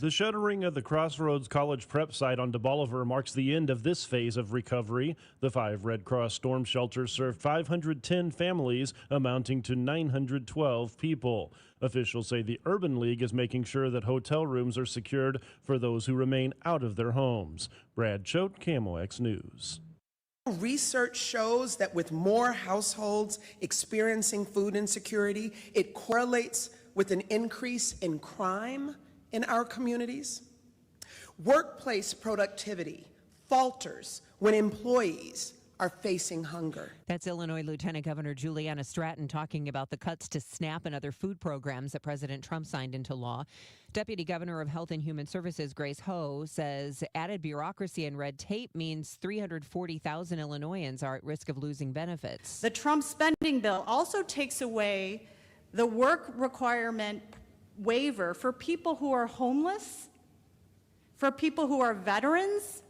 The shuttering of the Crossroads College Prep site on DeBolivar marks the end of this phase of recovery. The 5 Red Cross storm shelters served 510 families, amounting to 912 people. Officials say the Urban League is making sure that hotel rooms are secured for those who remain out of their homes. Brad Choate, KMOX News. Research shows that with more households experiencing food insecurity, it correlates with an increase in crime in our communities. Workplace productivity falters when employees are facing hunger. That's Illinois Lieutenant Governor Juliana Stratton talking about the cuts to SNAP and other food programs that President Trump signed into law. Deputy Governor of Health and Human Services Grace Ho says added bureaucracy and red tape means 340,000 Illinoisans are at risk of losing benefits. The Trump spending bill also takes away the work requirement waiver for people who are homeless, for people who are veterans,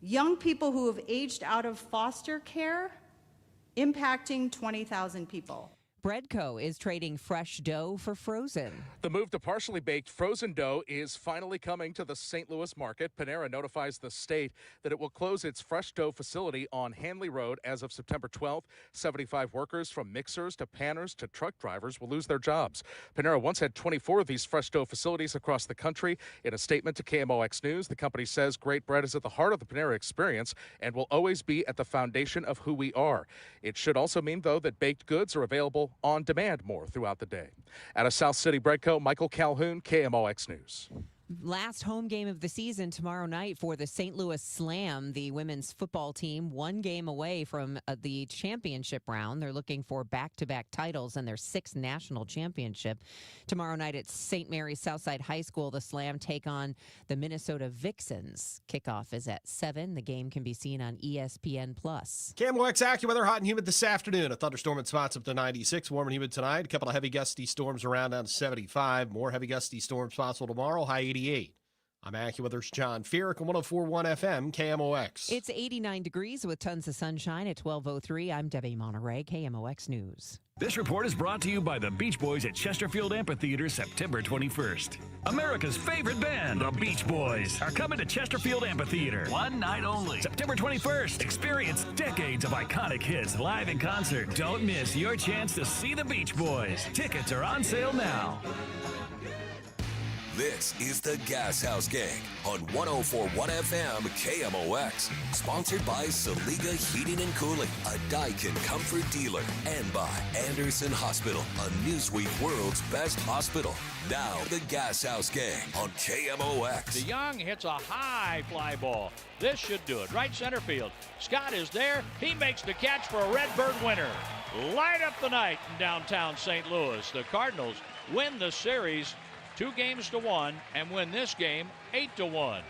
young people who have aged out of foster care, impacting 20,000 people. Breadco is trading fresh dough for frozen. The move to partially baked frozen dough is finally coming to the St. Louis market. Panera notifies the state that it will close its fresh dough facility on Hanley Road as of September 12th. 75 workers from mixers to panners to truck drivers will lose their jobs. Panera once had 24 of these fresh dough facilities across the country. In a statement to KMOX News, the company says great bread is at the heart of the Panera experience and will always be at the foundation of who we are. It should also mean, though, that baked goods are available on demand more throughout the day. Out of South City Breadco, Michael Calhoun, KMOX News. Last home game of the season tomorrow night for the St. Louis Slam. The women's football team 1 game away from the championship round. They're looking for back-to-back titles and their 6th national championship. Tomorrow night at St. Mary's Southside High School, the Slam take on the Minnesota Vixens. Kickoff is at 7. The game can be seen on ESPN+. KMOX AccuWeather, hot and humid this afternoon. A thunderstorm in spots up to 96. Warm and humid tonight. A couple of heavy gusty storms around down to 75. More heavy gusty storms possible tomorrow. High 88. I'm AccuWeather's John Feerick on 104.1 FM, KMOX. It's 89 degrees with tons of sunshine at 12:03. I'm Debbie Monterey, KMOX News. This report is brought to you by the Beach Boys at Chesterfield Amphitheater, September 21st. America's favorite band, the Beach Boys, are coming to Chesterfield Amphitheater. One night only. September 21st. Experience decades of iconic hits live in concert. Don't miss your chance to see the Beach Boys. Tickets are on sale now. This is the Gashouse Gang on 104.1 FM KMOX. Sponsored by Saliga Heating and Cooling, a Daikin comfort dealer. And by Anderson Hospital, a Newsweek World's Best Hospital. Now, the Gashouse Gang on KMOX. DeYoung hits a high fly ball. This should do it. Right center field. Scott is there. He makes the catch for a Redbird winner. Light up the night in downtown St. Louis. The Cardinals win the series 2-1 and win this game 8-1.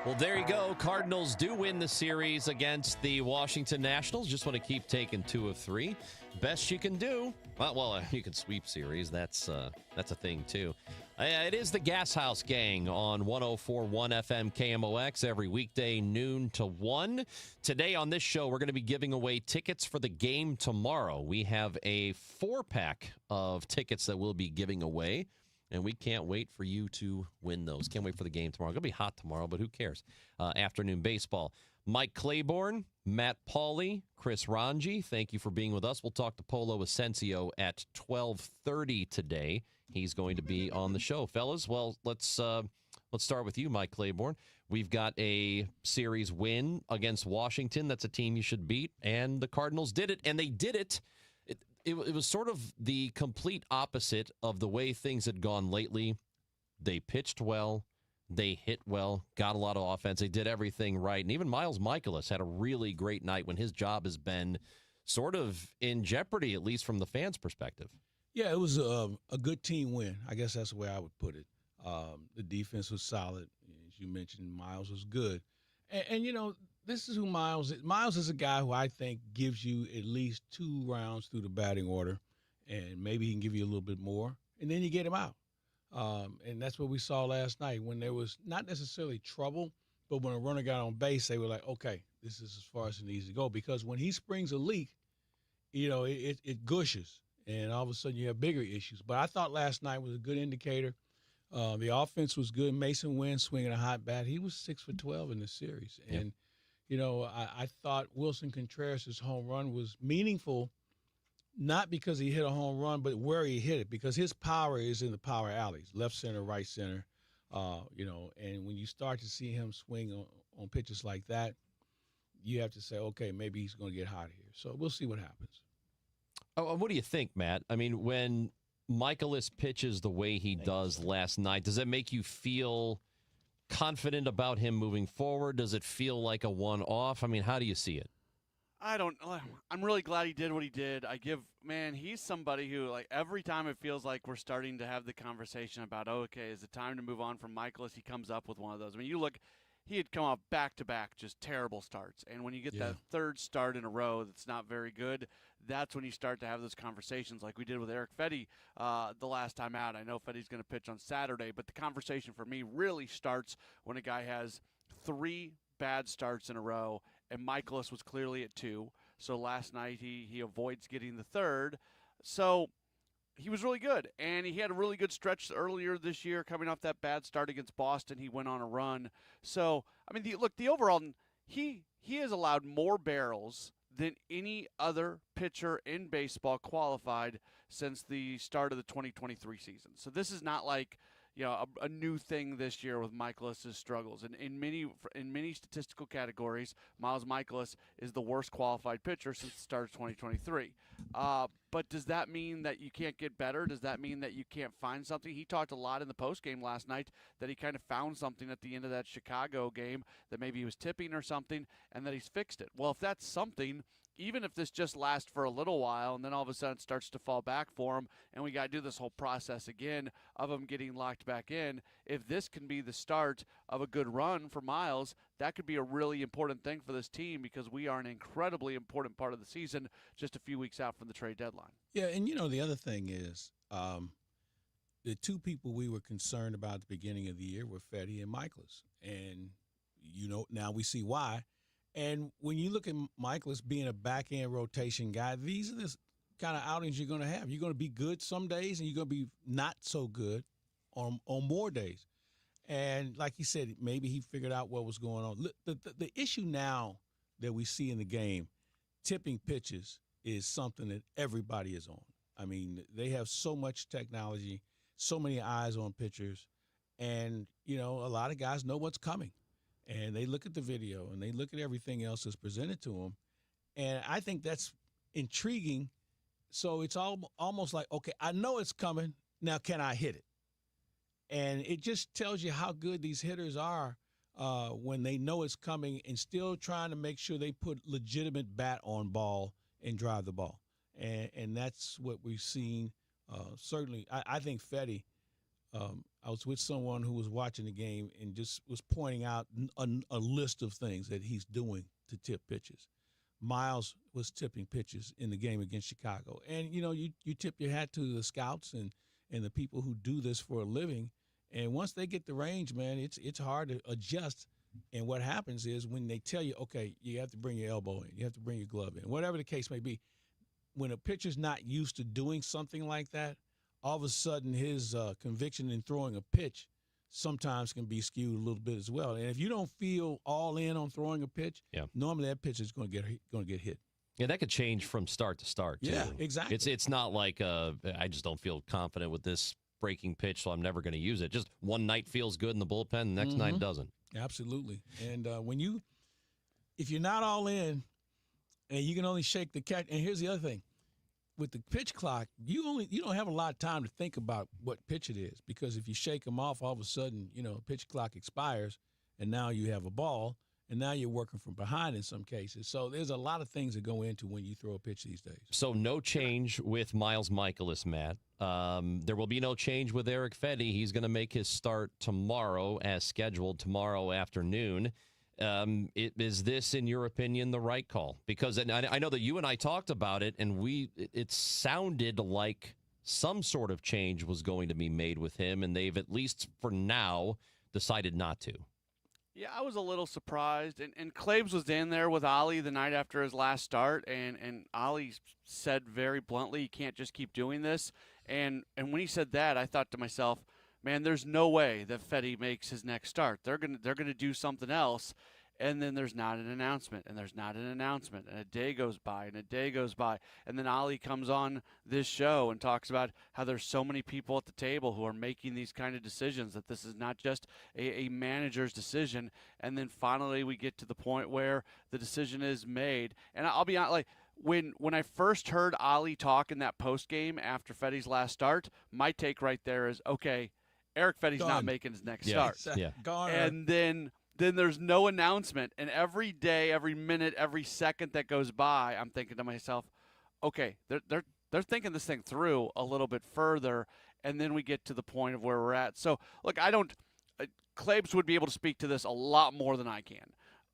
Well, there you go. Cardinals do win the series against the Washington Nationals. Just want to keep taking 2 of 3. Best you can do. Well, you can sweep series. That's a thing, too. It is the Gashouse Gang on 104.1 FM KMOX every weekday noon to 1. Today on this show, we're going to be giving away tickets for the game tomorrow. We have a 4-pack of tickets that we'll be giving away, and we can't wait for you to win those. Can't wait for the game tomorrow. It's going to be hot tomorrow, but who cares? Afternoon baseball. Mike Claiborne, Matt Pauley, Chris Ranji, thank you for being with us. We'll talk to Polo Asensio at 12:30 today. He's going to be on the show. Fellas, well, let's start with you, Mike Claiborne. We've got a series win against Washington. That's a team you should beat, and the Cardinals did it, and they did it. It was sort of the complete opposite of the way things had gone lately. They pitched well. They hit well, got a lot of offense. They did everything right. And even Miles Michaelis had a really great night when his job has been sort of in jeopardy, at least from the fans' perspective. Yeah, it was a good team win. I guess that's the way I would put it. The defense was solid. As you mentioned, Miles was good. And you know, this is who Miles is. Miles is a guy who I think gives you at least 2 rounds through the batting order, and maybe he can give you a little bit more, and then you get him out. And that's what we saw last night when there was not necessarily trouble, but when a runner got on base, they were like, okay, this is as far as it needs to go. Because when he springs a leak, you know, it gushes. and all of a sudden you have bigger issues. But I thought last night was a good indicator. The offense was good. Mason Wynn swinging a hot bat. He was 6 for 12 in the series. Yep. And, I thought Wilson Contreras' home run was meaningful, not because he hit a home run, but where he hit it, because his power is in the power alleys, left center, right center, and when you start to see him swing on pitches like that, you have to say, okay, maybe he's going to get hot here. So we'll see what happens. Oh, what do you think, Matt? I mean, when Michaelis pitches the way he does last night, does that make you feel confident about him moving forward? Does it feel like a one-off? I mean, how do you see it? I'm really glad he did what he did. He's somebody who, like, every time it feels like we're starting to have the conversation about, okay, is it time to move on from Michaelis? He comes up with one of those. I mean, you look, he had come off back-to-back just terrible starts. And when you get that third start in a row that's not very good, that's when you start to have those conversations like we did with Eric Fetty the last time out. I know Fetty's going to pitch on Saturday, but the conversation for me really starts when a guy has 3 bad starts in a row, and Michaelis was clearly at 2. So last night he avoids getting the third. So he was really good, and he had a really good stretch earlier this year coming off that bad start against Boston. He went on a run. So, I mean, the overall, he has allowed more barrels than any other pitcher in baseball qualified since the start of the 2023 season. So this is not like, a new thing this year with Michaelis' struggles. And in many statistical categories, Miles Michaelis is the worst qualified pitcher since the start of 2023. But does that mean that you can't get better? Does that mean that you can't find something? He talked a lot in the postgame last night that he kind of found something at the end of that Chicago game, that maybe he was tipping or something, and that he's fixed it. Well, if that's something, even if this just lasts for a little while and then all of a sudden it starts to fall back for him and we got to do this whole process again of him getting locked back in, if this can be the start of a good run for Miles, that could be a really important thing for this team, because we are an incredibly important part of the season just a few weeks out from the trade deadline. Yeah, and the other thing is the 2 people we were concerned about at the beginning of the year were Fetty and Michaelis. And, now we see why. And when you look at Michaelis being a back-end rotation guy, these are the kind of outings you're going to have. You're going to be good some days, and you're going to be not so good on more days. And like he said, maybe he figured out what was going on. The issue now that we see in the game, tipping pitches, is something that everybody is on. I mean, they have so much technology, so many eyes on pitchers, and, a lot of guys know what's coming. And they look at the video and they look at everything else that's presented to them. And I think that's intriguing. So it's almost like, okay, I know it's coming. Now, can I hit it? And it just tells you how good these hitters are when they know it's coming and still trying to make sure they put legitimate bat on ball and drive the ball. And that's what we've seen. Certainly, I think Fetty, I was with someone who was watching the game and just was pointing out a list of things that he's doing to tip pitches. Miles was tipping pitches in the game against Chicago. And, you tip your hat to the scouts and the people who do this for a living. And once they get the range, man, it's hard to adjust. And what happens is when they tell you, okay, you have to bring your elbow in, you have to bring your glove in, whatever the case may be, when a pitcher's not used to doing something like that, all of a sudden his conviction in throwing a pitch sometimes can be skewed a little bit as well. And if you don't feel all in on throwing a pitch, normally that pitch is going to get hit. Yeah, that could change from start to start, too. Yeah, exactly. It's not like I just don't feel confident with this breaking pitch, so I'm never going to use it. Just one night feels good in the bullpen, the next night doesn't. Absolutely. And if you're not all in and you can only shake the catch, and here's the other thing. With the pitch clock, you don't have a lot of time to think about what pitch it is, because if you shake them off, all of a sudden, pitch clock expires, and now you have a ball, and now you're working from behind in some cases. So there's a lot of things that go into when you throw a pitch these days. So no change with Miles Michaelis, Matt. There will be no change with Eric Fetty. He's going to make his start tomorrow as scheduled, tomorrow afternoon. Is this, in your opinion, the right call? Because I know that you and I talked about it, and it sounded like some sort of change was going to be made with him, and they've, at least for now, decided not to. Yeah, I was a little surprised. And Claves was in there with Ollie the night after his last start, and Ollie said very bluntly, you can't just keep doing this. And when he said that, I thought to myself, man, there's no way that Fetty makes his next start. They're gonna do something else. And then there's not an announcement, and there's not an announcement, and a day goes by, and a day goes by, and then Ollie comes on this show and talks about how there's so many people at the table who are making these kind of decisions, that this is not just a manager's decision, and then finally we get to the point where the decision is made. And I'll be honest, like, when I first heard Ollie talk in that post game after Fetty's last start, my take right there is, okay, Eric Fetty's not making his next start. Yeah. And then there's no announcement. And every day, every minute, every second that goes by, I'm thinking to myself, okay, they're thinking this thing through a little bit further, and then we get to the point of where we're at. So, look, Claves would be able to speak to this a lot more than I can.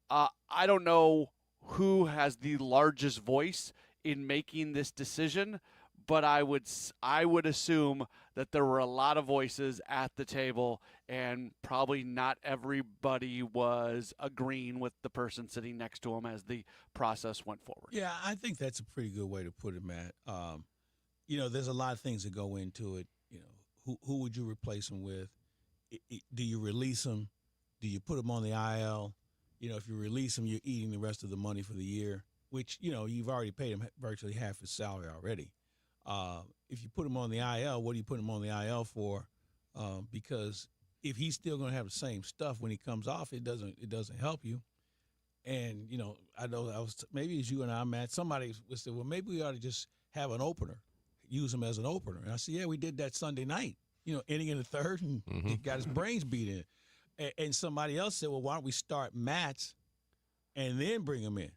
I don't know who has the largest voice in making this decision, but I would assume that there were a lot of voices at the table, and probably not everybody was agreeing with the person sitting next to him as the process went forward. Yeah, I think that's a pretty good way to put it, Matt. There's a lot of things that go into it. Who would you replace him with? Do you release him? Do you put him on the IL? If you release him, you're eating the rest of the money for the year, which, you've already paid him virtually half his salary already. If you put him on the IL, what do you put him on the IL for? Because if he's still going to have the same stuff when he comes off, it doesn't help you. And I know maybe it's you and I, Matt. Somebody would say, well, maybe we ought to just have an opener, use him as an opener. And I said, yeah, we did that Sunday night. Inning in the third, and he got his brains beat in. And somebody else said, well, why don't we start Matt's and then bring him in?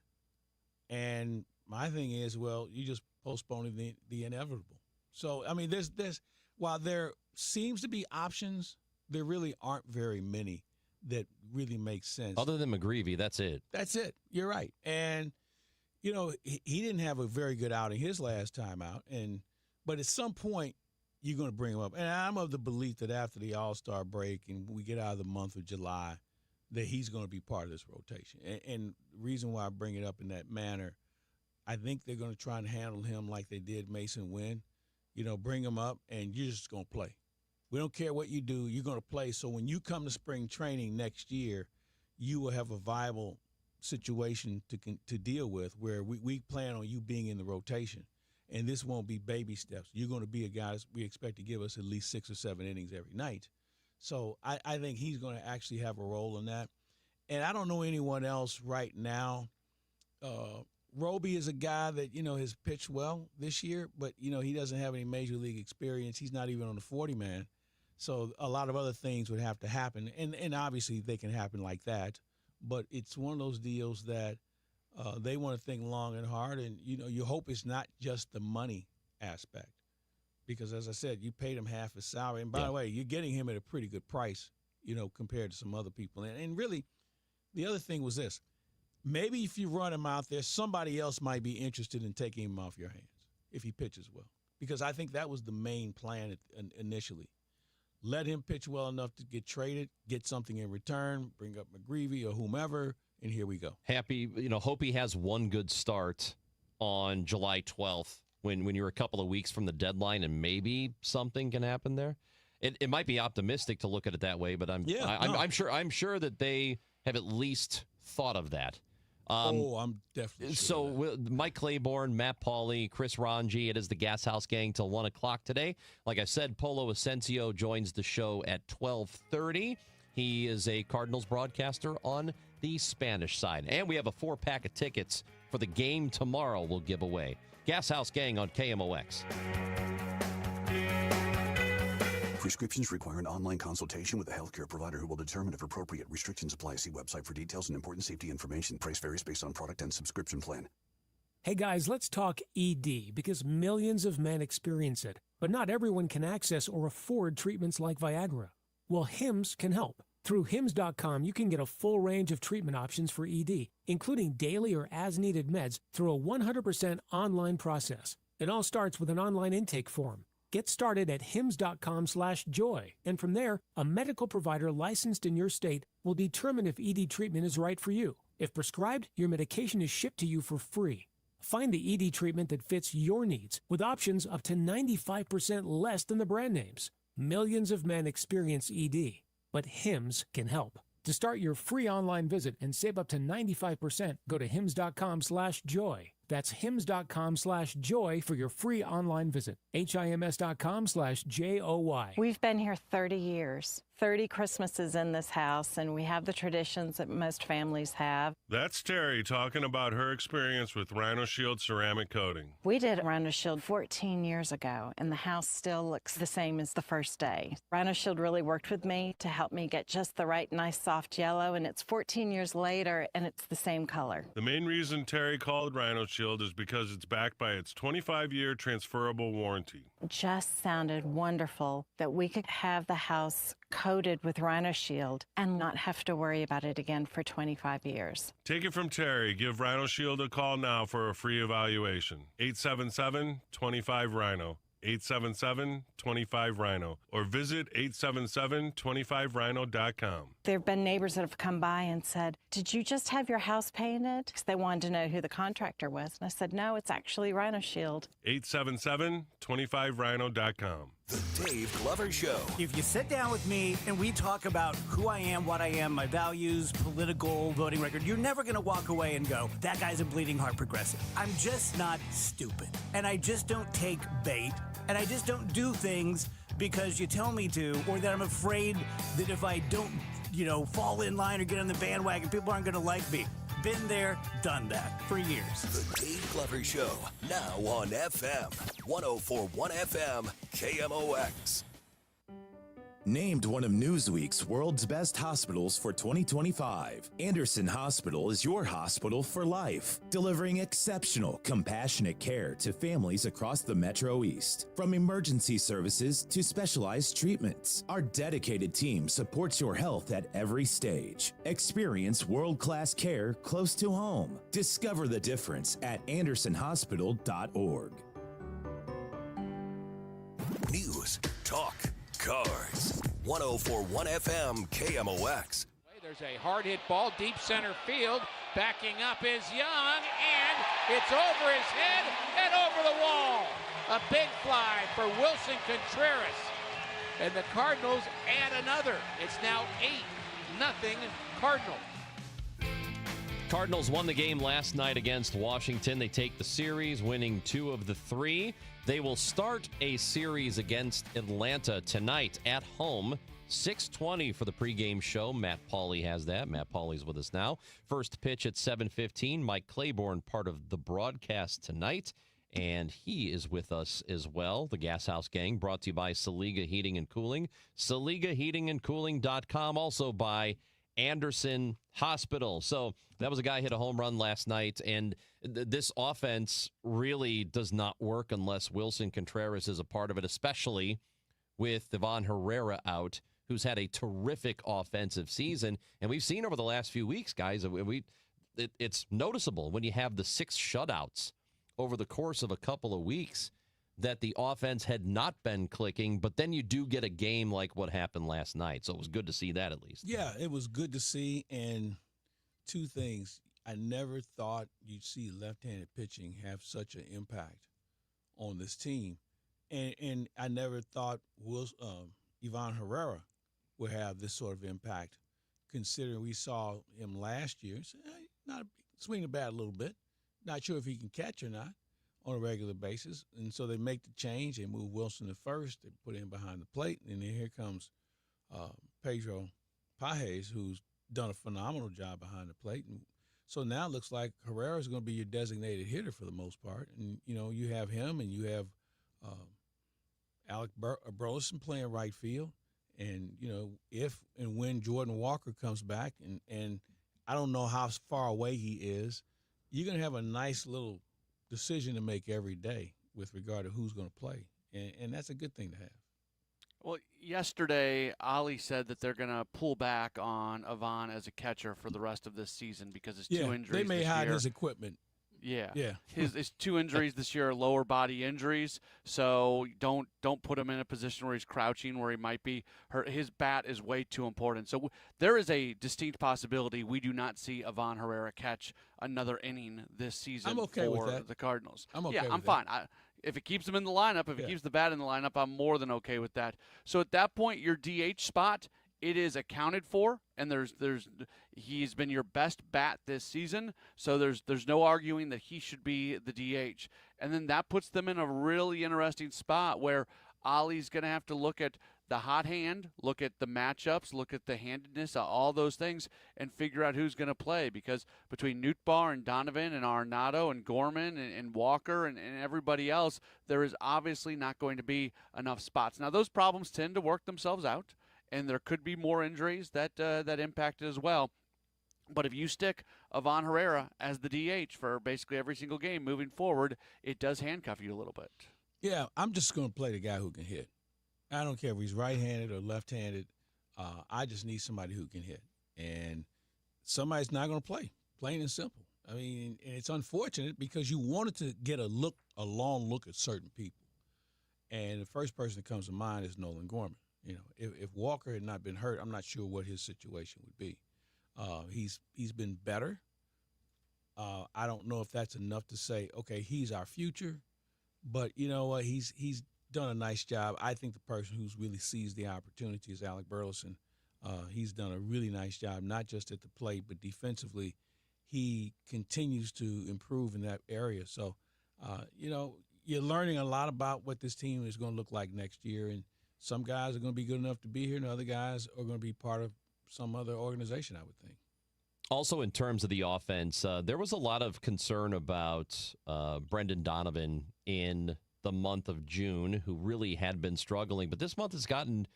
And my thing is, well, you just postponing the inevitable. So, I mean, there's while there seems to be options, there really aren't very many that really make sense. Other than McGreevy, that's it. That's it. You're right. And, he didn't have a very good outing his last time out. But at some point, you're going to bring him up. And I'm of the belief that after the All-Star break and we get out of the month of July, that he's going to be part of this rotation. And the reason why I bring it up in that manner, I think they're going to try and handle him like they did Mason Wynn. Bring him up, and you're just going to play. We don't care what you do. You're going to play. So when you come to spring training next year, you will have a viable situation to deal with where we plan on you being in the rotation. And this won't be baby steps. You're going to be a guy that we expect to give us at least 6 or 7 innings every night. So I think he's going to actually have a role in that. And I don't know anyone else right now. Roby is a guy that, has pitched well this year, but, he doesn't have any major league experience. He's not even on the 40-man. So a lot of other things would have to happen. And obviously they can happen like that. But it's one of those deals that they want to think long and hard. And, you hope it's not just the money aspect. Because, as I said, you paid him half his salary. And, by the way, you're getting him at a pretty good price, compared to some other people. And really, the other thing was this. Maybe if you run him out there, somebody else might be interested in taking him off your hands if he pitches well. Because I think that was the main plan initially. Let him pitch well enough to get traded, get something in return, bring up McGreevy or whomever, and here we go. Hope he has one good start on July 12th when you're a couple of weeks from the deadline and maybe something can happen there. It might be optimistic to look at it that way, but I'm sure that they have at least thought of that. I'm definitely sure. So Mike Claiborne, Matt Pauley, Chris Ranji, it is the Gashouse Gang till 1 o'clock today. Like I said, Polo Asensio joins the show at 12:30. He is a Cardinals broadcaster on the Spanish side. And we have a 4-pack of tickets for the game tomorrow we'll give away. Gashouse Gang on KMOX. Prescriptions require an online consultation with a healthcare provider who will determine if appropriate. Restrictions apply. See website for details and important safety information. Price varies based on product and subscription plan. Hey guys, let's talk ED because millions of men experience it, but not everyone can access or afford treatments like Viagra. Well, Hims can help. Through Hims.com, you can get a full range of treatment options for ED, including daily or as-needed meds through a 100% online process. It all starts with an online intake form. Get started at hims.com/joy, and from there, a medical provider licensed in your state will determine if ED treatment is right for you. If prescribed, your medication is shipped to you for free. Find the ED treatment that fits your needs with options up to 95% less than the brand names. Millions of men experience ED, but Hims can help. To start your free online visit and save up to 95%, go to hims.com/joy. That's hims.com/joy for your free online visit. HIMS.com/JOY. We've been here 30 years, 30 Christmases in this house, and we have the traditions that most families have. That's Terry talking about her experience with Rhino Shield ceramic coating. We did Rhino Shield 14 years ago, and the house still looks the same as the first day. Rhino Shield really worked with me to help me get just the right nice soft yellow, and it's 14 years later, and it's the same color. The main reason Terry called Rhino Shield is because it's backed by its 25-year transferable warranty. It just sounded wonderful that we could have the house coated with Rhino Shield and not have to worry about it again for 25 years. Take it from Terry. Give Rhino Shield a call now for a free evaluation. 877-25-RHINO. 877-25-RHINO. Or visit 877-25rhino.com. There have been neighbors that have come by and said, "Did you just have your house painted?" Because they wanted to know who the contractor was. And I said, "No, it's actually Rhino Shield." 877-25rhino.com. The Dave Glover Show. If you sit down with me and we talk about who I am, what I am, my values, political, voting record, you're never going to walk away and go, that guy's a bleeding heart progressive. I'm just not stupid. And I just don't take bait. And I just don't do things because you tell me to, or that I'm afraid that if I don't, fall in line or get on the bandwagon, people aren't going to like me. Been there, done that for years. The Dave Glover Show, now on FM 104.1 FM KMOX. Named one of Newsweek's World's Best Hospitals for 2025, Anderson Hospital is your hospital for life, delivering exceptional, compassionate care to families across the Metro East. From emergency services to specialized treatments, our dedicated team supports your health at every stage. Experience world-class care close to home. Discover the difference at andersonhospital.org. News, talk, cars. 104.1 FM KMOX. There's a hard hit ball, deep center field. Backing up is Young, and it's over his head and over the wall. A big fly for Wilson Contreras. And the Cardinals add another. It's now 8-0 Cardinals. Cardinals won the game last night against Washington. They take the series, winning 2 of the 3. They will start a series against Atlanta tonight at home. 6:20 for the pregame show. Matt Pauley has that. Matt Pauley's with us now. First pitch at 7:15. Mike Claiborne, part of the broadcast tonight, and he is with us as well. The Gashouse Gang, brought to you by Saliga Heating and Cooling. SaligaHeatingandCooling.com. Also by Anderson Hospital. So that was a guy hit a home run last night, and this offense really does not work unless Wilson Contreras is a part of it, especially with Ivan Herrera out, who's had a terrific offensive season. And we've seen over the last few weeks, guys, it's noticeable when you have the 6 shutouts over the course of a couple of weeks that the offense had not been clicking, but then you do get a game like what happened last night. So it was good to see that at least. Yeah, it was good to see. And 2 things. I never thought you'd see left-handed pitching have such an impact on this team. And I never thought Ivan Herrera would have this sort of impact, considering we saw him last year. So, not swing the bat a little bit. Not sure if he can catch or not on a regular basis. And so they make the change. They move Wilson to first. They put him behind the plate. And then here comes Pedro Pages, who's done a phenomenal job behind the plate. And so now it looks like Herrera is going to be your designated hitter for the most part. And, you have him and you have Alec Burleson playing right field. And, if and when Jordan Walker comes back, and I don't know how far away he is, you're going to have a nice little decision to make every day with regard to who's going to play. And that's a good thing to have. Well, yesterday, Ali said that they're going to pull back on Ivan as a catcher for the rest of this season because his 2 injuries they may this hide year. his equipment. Yeah. Yeah. His 2 injuries this year are lower body injuries, so don't put him in a position where he's crouching, where he might be hurt. His bat is way too important. So there is a distinct possibility we do not see Ivan Herrera catch another inning this season I'm okay with for that. the Cardinals. I'm okay Yeah, with I'm that. fine. If it keeps him in the lineup, if it keeps the bat in the lineup, I'm more than okay with that. So at that point, your DH spot, it is accounted for, and he's been your best bat this season, so there's no arguing that he should be the DH. And then that puts them in a really interesting spot where Ollie's going to have to look at the hot hand, look at the matchups, look at the handedness, all those things, and figure out who's going to play. Because between Nootbaar and Donovan and Arenado and Gorman and Walker and everybody else, there is obviously not going to be enough spots. Now, those problems tend to work themselves out, and there could be more injuries that impact it as well. But if you stick Ivan Herrera as the DH for basically every single game moving forward, it does handcuff you a little bit. Yeah, I'm just going to play the guy who can hit. I don't care if he's right-handed or left-handed. I just need somebody who can hit. And somebody's not going to play, plain and simple. I mean, and it's unfortunate because you wanted to get a long look at certain people. And the first person that comes to mind is Nolan Gorman. You know, if Walker had not been hurt, I'm not sure what his situation would be. He's been better. I don't know if that's enough to say, okay, he's our future. But you know what? He's done a nice job. I think the person who's really seized the opportunity is Alec Burleson. He's done a really nice job, not just at the plate, but defensively. He continues to improve in that area. So, you know, you're learning a lot about what this team is going to look like next year. And some guys are going to be good enough to be here, and other guys are going to be part of some other organization, I would think. Also, in terms of the offense, there was a lot of concern about Brendan Donovan in the month of June, who really had been struggling. But this month has gotten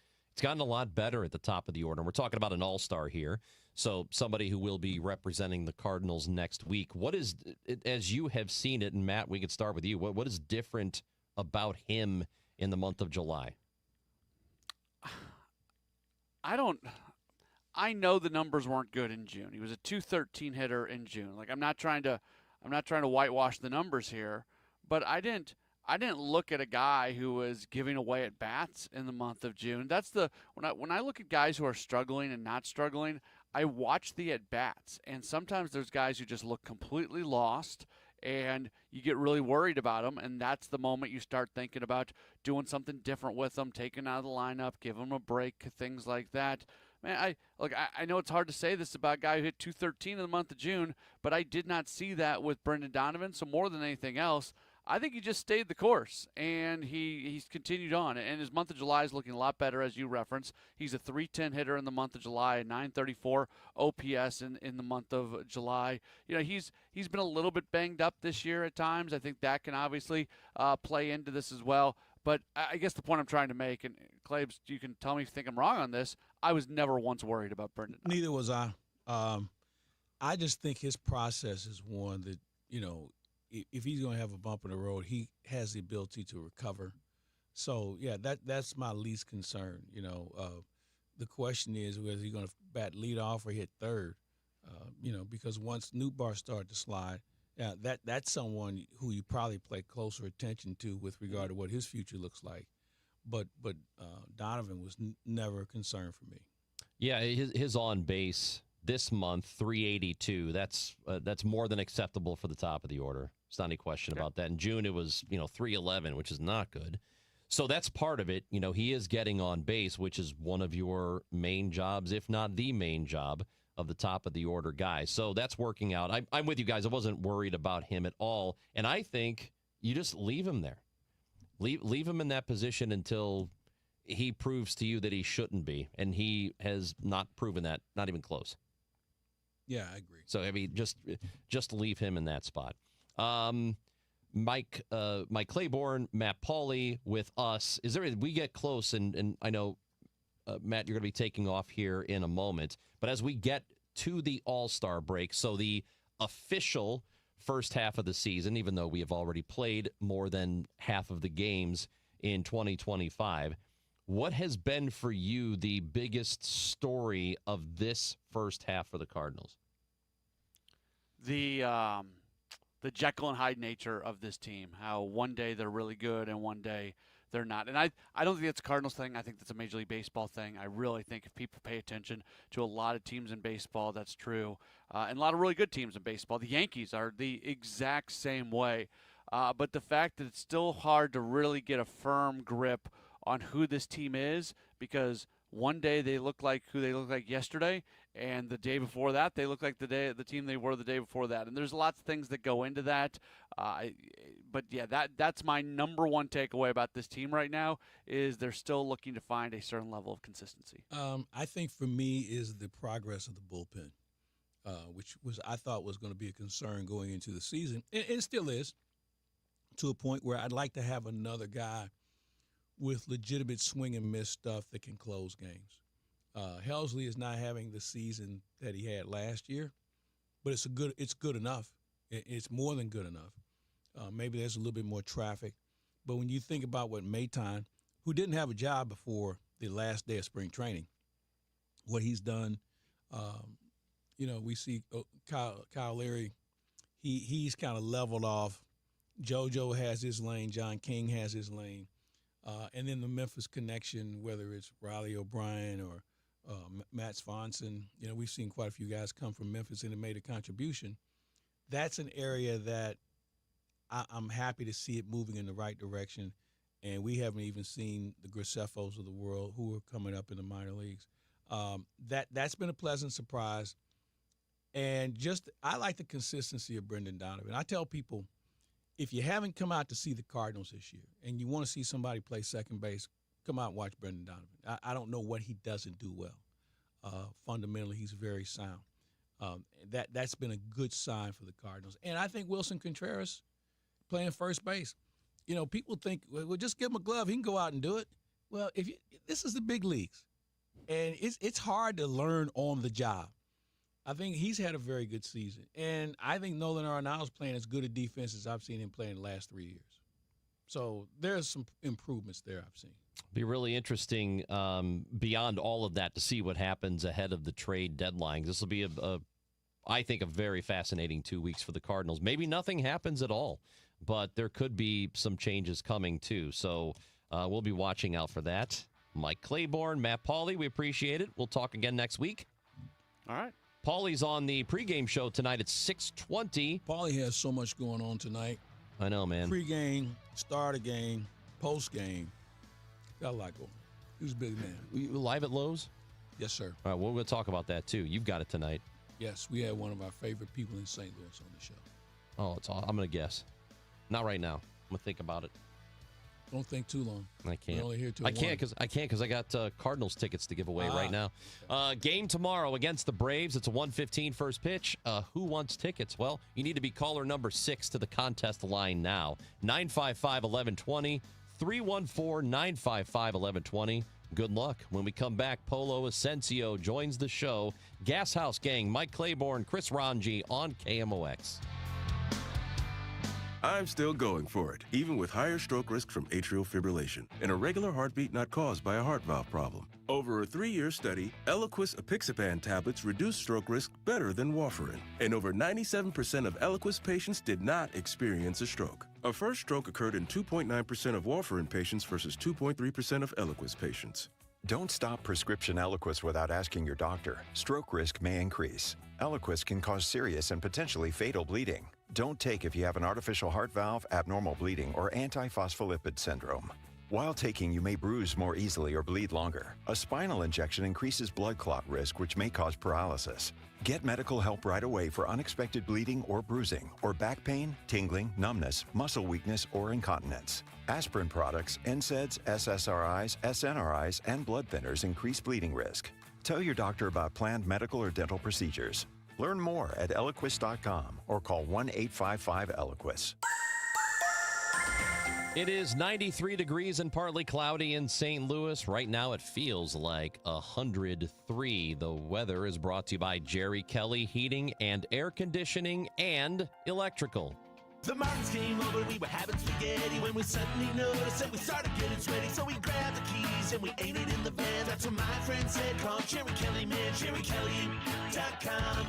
a lot better at the top of the order. And we're talking about an all-star here, so somebody who will be representing the Cardinals next week. What is, as you have seen it, and Matt, we could start with you. What is different about him in the month of July? I know the numbers weren't good in June. He was a .213 hitter in June. Like I'm not trying to whitewash the numbers here, but I didn't look at a guy who was giving away at bats in the month of June. That's when I look at guys who are struggling and not struggling, I watch the at bats, and sometimes there's guys who just look completely lost, and you get really worried about them, and that's the moment you start thinking about doing something different with them, taking out of the lineup, give them a break, things like that. Man, I know it's hard to say this about a guy who hit .213 in the month of June, but I did not see that with Brendan Donovan. So more than anything else, I think he just stayed the course, and he's continued on. And his month of July is looking a lot better, as you referenced. He's a .310 hitter in the month of July, a .934 OPS in the month of July. You know, he's been a little bit banged up this year at times. I think that can obviously play into this as well. But I guess the point I'm trying to make, and Claibs, you can tell me if you think I'm wrong on this, I was never once worried about Brendan. Neither was I. I just think his process is one that, you know, if he's going to have a bump in the road, he has the ability to recover. So, yeah, that's my least concern. You know, the question is whether he's going to bat leadoff or hit third, you know, because once Nootbaar started to slide, yeah, that's someone who you probably pay closer attention to with regard to what his future looks like. But Donovan was never a concern for me. Yeah, his on base this month, 382. That's more than acceptable for the top of the order. There's not any question about that. In June, it was 311, which is not good. So that's part of it. You know, he is getting on base, which is one of your main jobs, if not the main job of the top of the order guy. So that's working out. I'm with you guys. I wasn't worried about him at all. And I think you just leave him there. Leave him in that position until he proves to you that he shouldn't be. And he has not proven that, not even close. Yeah, I agree. So, I mean, just leave him in that spot. Mike Claiborne, Matt Pauley with us. We get close, and I know, Matt, you're going to be taking off here in a moment. But as we get to the All-Star break, so the official first half of the season, even though we have already played more than half of the games in 2025, what has been for you the biggest story of this first half for the Cardinals? The the Jekyll and Hyde nature of this team, how one day they're really good and one day they're not. And I don't think that's a Cardinals thing. I think that's a Major League Baseball thing. I really think if people pay attention to a lot of teams in baseball, that's true. And a lot of really good teams in baseball. The Yankees are the exact same way. But the fact that it's still hard to really get a firm grip on who this team is, because one day they look like who they looked like yesterday, and the day before that they look like the team they were the day before that. And there's lots of things that go into that. But yeah, that's my number one takeaway about this team right now is they're still looking to find a certain level of consistency. I think for me is the progress of the bullpen, which I thought was going to be a concern going into the season. It still is, to a point where I'd like to have another guy with legitimate swing and miss stuff that can close games. Helsley is not having the season that he had last year, but it's good enough. It's more than good enough. Maybe there's a little bit more traffic, but when you think about what Maton, who didn't have a job before the last day of spring training, what he's done, we see Kyle Leary, he's kind of leveled off. JoJo has his lane, John King has his lane. And then the Memphis connection, whether it's Riley O'Brien or Matt Swanson, we've seen quite a few guys come from Memphis and have made a contribution. That's an area that I'm happy to see it moving in the right direction. And we haven't even seen the Graceffos of the world who are coming up in the minor leagues. That's been a pleasant surprise. And I like the consistency of Brendan Donovan. I tell people, if you haven't come out to see the Cardinals this year and you want to see somebody play second base, come out and watch Brendan Donovan. I don't know what he doesn't do well. Fundamentally, he's very sound. That's been a good sign for the Cardinals. And I think Wilson Contreras playing first base. People think, well, just give him a glove. He can go out and do it. Well, this is the big leagues. And it's hard to learn on the job. I think he's had a very good season. And I think Nolan Arenado's playing as good a defense as I've seen him play in the last 3 years. So there's some improvements there I've seen. Be really interesting beyond all of that to see what happens ahead of the trade deadline. This will be, I think, a very fascinating 2 weeks for the Cardinals. Maybe nothing happens at all, but there could be some changes coming, too. So we'll be watching out for that. Mike Claiborne, Matt Pauley, we appreciate it. We'll talk again next week. All right. Paulie's on the pregame show tonight at 6:20. Paulie has so much going on tonight. I know, man. Pregame, start a game, postgame. Got a lot going. He's a big man. You live at Lowe's? Yes, sir. All right, we're going to talk about that, too. You've got it tonight. Yes, we had one of our favorite people in St. Louis on the show. Oh, I'm going to guess. Not right now. I'm going to think about it. Don't think too long. I can't. We're only here till I can't because I got Cardinals tickets to give away right now. Okay. Game tomorrow against the Braves. It's a 1:15 first pitch. Who wants tickets? Well, you need to be caller number 6 to the contest line now. 955-1120, 314-955-1120. Good luck. When we come back, Polo Asensio joins the show. Gashouse Gang, Mike Claiborne, Chris Ranji on KMOX. I'm still going for it, even with higher stroke risk from atrial fibrillation, an irregular heartbeat not caused by a heart valve problem. Over a 3-year study, Eliquis apixaban tablets reduce stroke risk better than warfarin, and over 97% of Eliquis patients did not experience a stroke. A first stroke occurred in 2.9% of warfarin patients versus 2.3% of Eliquis patients. Don't stop prescription Eliquis without asking your doctor. Stroke risk may increase. Eliquis can cause serious and potentially fatal bleeding. Don't take if you have an artificial heart valve, abnormal bleeding, or antiphospholipid syndrome. While taking, you may bruise more easily or bleed longer. A spinal injection increases blood clot risk, which may cause paralysis. Get medical help right away for unexpected bleeding or bruising, or back pain, tingling, numbness, muscle weakness, or incontinence. Aspirin products, NSAIDs, SSRIs, SNRIs, and blood thinners increase bleeding risk. Tell your doctor about planned medical or dental procedures. Learn more at Eliquis.com or call 1-855-ELIQUIS. It is 93 degrees and partly cloudy in St. Louis. Right now it feels like 103. The weather is brought to you by Jerry Kelly Heating and Air Conditioning and Electrical. The Martins came over, we were having spaghetti when we suddenly noticed that we started getting sweaty. So we grabbed the keys and we ate it in the van. That's what my friend said. Call Jerry Kelly, man, JerryKelly.com.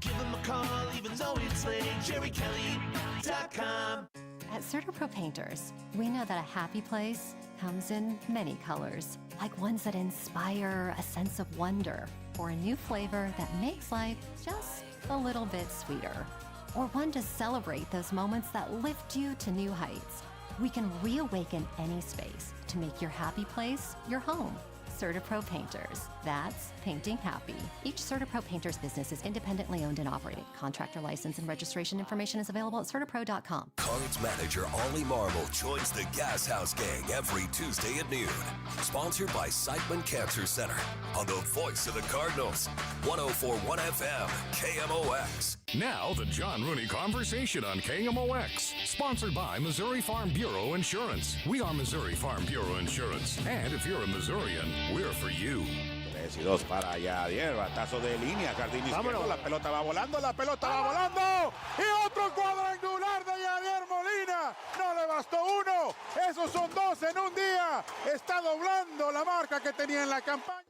Give him a call even though it's late. JerryKelly.com. At CertaPro Painters, we know that a happy place comes in many colors, like ones that inspire a sense of wonder, or a new flavor that makes life just a little bit sweeter, or one to celebrate those moments that lift you to new heights. We can reawaken any space to make your happy place your home. CertaPro Painters. That's painting happy. Each CertaPro Painters business is independently owned and operated. Contractor license and registration information is available at CertaPro.com. Cards manager Ollie Marble joins the Gashouse Gang every Tuesday at noon. Sponsored by Siteman Cancer Center on the voice of the Cardinals. 104.1 FM, KMOX. Now, the John Rooney Conversation on KMOX. Sponsored by Missouri Farm Bureau Insurance. We are Missouri Farm Bureau Insurance. And if you're a Missourian, we're for you. 3-2 para allá. Bien, batazo de línea, jardín izquierdo. La pelota va volando, la pelota va volando. Y otro cuadrangular de Javier Molina. No le bastó uno. Esos son dos en un día. Está doblando la marca que tenía en la campaña.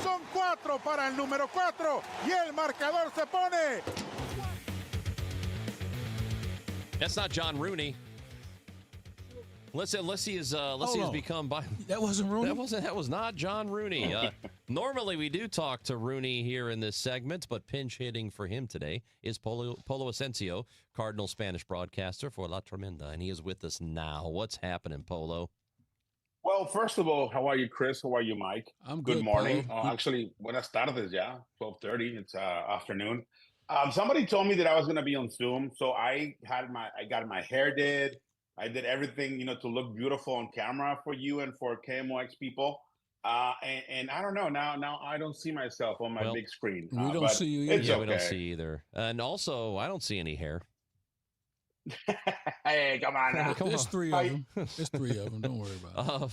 Son 4 para el número 4. Y el marcador se pone. That's not John Rooney. Unless he has become. That wasn't Rooney. That was not John Rooney. Normally we do talk to Rooney here in this segment, but pinch hitting for him today is Polo Asensio, Cardinal Spanish broadcaster for La Tremenda, and he is with us now. What's happening, Polo? Well, first of all, how are you, Chris? How are you, Mike? I'm good. Good morning. Polo. Actually, buenas tardes, yeah. 12:30. It's afternoon. Somebody told me that I was going to be on Zoom, so I got my hair did. I did everything, to look beautiful on camera for you and for KMOX people. And I don't know, now I don't see myself on my big screen. We don't see you either. It's Yeah, okay. we don't see either. And also, I don't see any hair. Hey, come on now. There's 3 of them. There's 3 of them. Don't worry about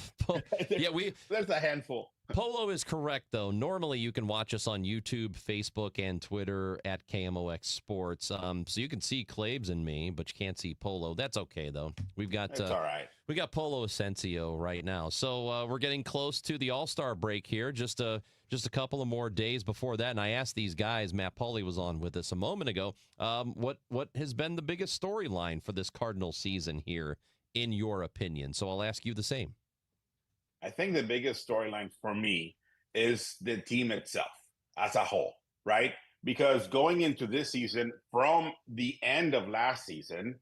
it. There's a handful. Polo is correct, though. Normally, you can watch us on YouTube, Facebook, and Twitter at KMOX Sports. So you can see Claves and me, but you can't see Polo. That's okay, though. We've got It's all right. We got Polo Asensio right now. So we're getting close to the All-Star break here. Just a couple of more days before that. And I asked these guys, Matt Pauly was on with us a moment ago, what has been the biggest storyline for this Cardinal season here, in your opinion? So I'll ask you the same. I think the biggest storyline for me is the team itself as a whole, right? Because going into this season, from the end of last season,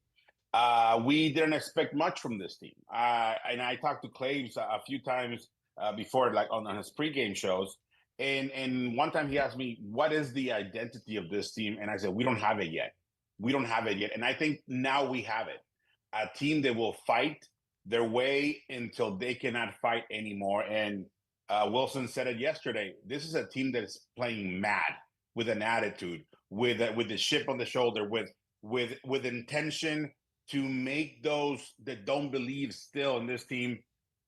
we didn't expect much from this team. And I talked to Claves a few times before, like on his pregame shows. And one time he asked me, what is the identity of this team? And I said, we don't have it yet. We don't have it yet. And I think now we have it. A team that will fight their way until they cannot fight anymore. And Wilson said it yesterday. This is a team that is playing mad, with an attitude, with the chip on the shoulder, with intention to make those that don't believe still in this team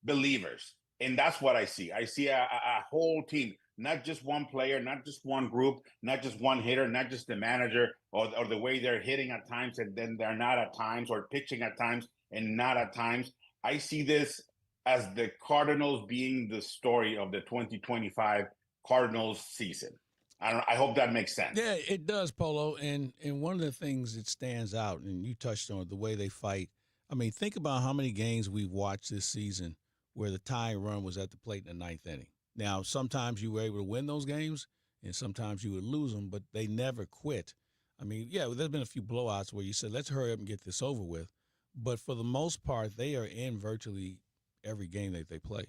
believers. And that's what I see. I see a whole team, not just one player, not just one group, not just one hitter, not just the manager or the way they're hitting at times and then they're not at times, or pitching at times and not at times. I see this as the Cardinals being the story of the 2025 Cardinals season. I hope that makes sense. Yeah, it does, Polo. And one of the things that stands out, and you touched on it, the way they fight. I mean, think about how many games we've watched this season where the tying run was at the plate in the 9th inning. Now, sometimes you were able to win those games, and sometimes you would lose them, but they never quit. I mean, yeah, there's been a few blowouts where you said, let's hurry up and get this over with. But for the most part, they are in virtually every game that they play.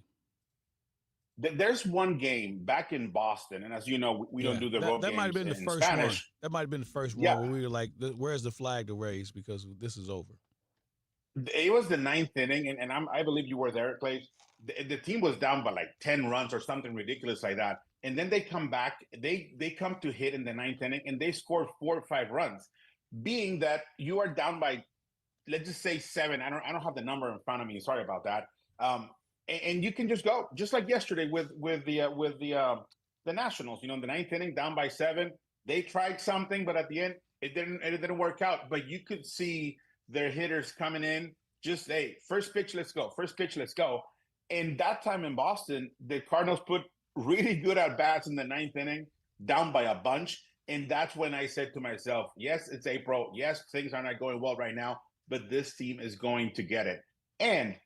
There's one game back in Boston, and as you know, we don't do the road games. That might have been the first Spanish. one. That might have been the first one where we were like, where's the flag to raise because this is over. It was the 9th inning, and I believe you were there, Clay. The team was down by like 10 runs or something ridiculous like that. And then they come back, they come to hit in the 9th inning, and they scored 4 or 5 runs. Being that you are down by, let's just say 7. I don't have the number in front of me. Sorry about that. And you can just go, just like yesterday with the Nationals. You know, in the 9th inning, down by 7. They tried something, but at the end, it didn't work out. But you could see their hitters coming in, just, hey, first pitch, let's go. First pitch, let's go. And that time in Boston, the Cardinals put really good at bats in the 9th inning, down by a bunch, And that's when I said to myself, yes, it's April. Yes, things are not going well right now, but this team is going to get it. And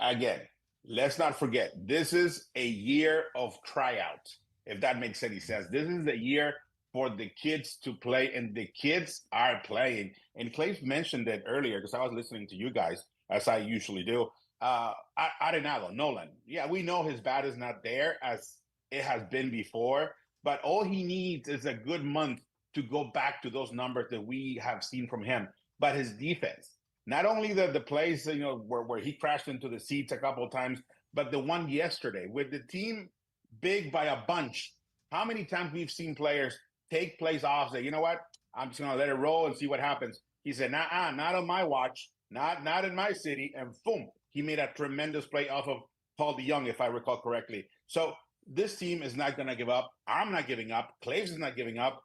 again, let's not forget, this is a year of tryout, if that makes any sense. This is the year for the kids to play, and the kids are playing. And Clay mentioned it earlier because I was listening to you guys, as I usually do. Arenado, Nolan. Yeah, we know his bat is not there as it has been before, but all he needs is a good month to go back to those numbers that we have seen from him. But his defense, not only the plays, where he crashed into the seats a couple of times, but the one yesterday with the team big by a bunch. How many times we've seen players take plays off, say, you know what, I'm just going to let it roll and see what happens. He said, nah, not on my watch, not in my city, and boom, he made a tremendous play off of Paul DeYoung, if I recall correctly. So this team is not going to give up. I'm not giving up. Claves is not giving up.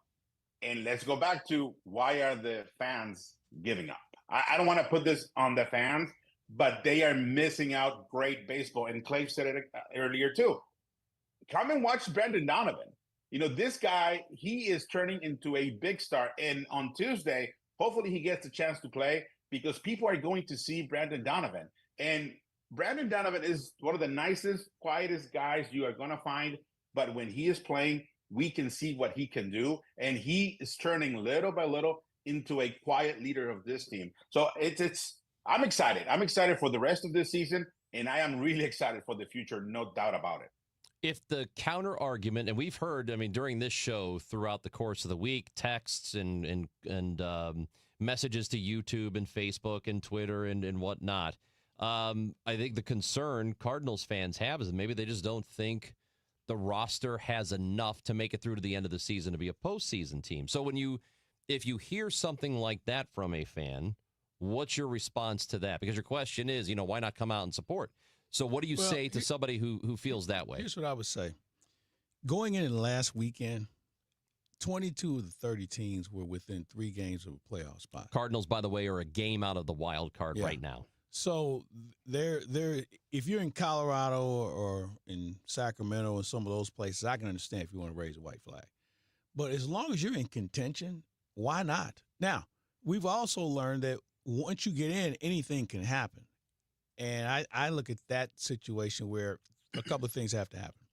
And let's go back to, why are the fans giving up? I don't want to put this on the fans, but they are missing out great baseball. And Clave said it earlier too. Come and watch Brandon Donovan. This guy, he is turning into a big star. And on Tuesday, hopefully he gets a chance to play, because people are going to see Brandon Donovan. And Brandon Donovan is one of the nicest, quietest guys you are going to find. But when he is playing, we can see what he can do. And he is turning little by little into a quiet leader of this team. So I'm excited. I'm excited for the rest of this season. And I am really excited for the future, no doubt about it. If the counter argument, and we've heard, during this show throughout the course of the week, texts and messages to YouTube and Facebook and Twitter and whatnot. I think the concern Cardinals fans have is that maybe they just don't think the roster has enough to make it through to the end of the season to be a postseason team. So if you hear something like that from a fan, what's your response to that? Because your question is, why not come out and support? So what do you say to somebody who feels that way? Here's what I would say. Going into the last weekend, 22 of the 30 teams were within 3 games of a playoff spot. Cardinals, by the way, are a game out of the wild card right now. So they're if you're in Colorado or in Sacramento and some of those places, I can understand if you want to raise a white flag. But as long as you're in contention, why not? Now, we've also learned that once you get in, anything can happen. And I look at that situation where a couple of things have to happen.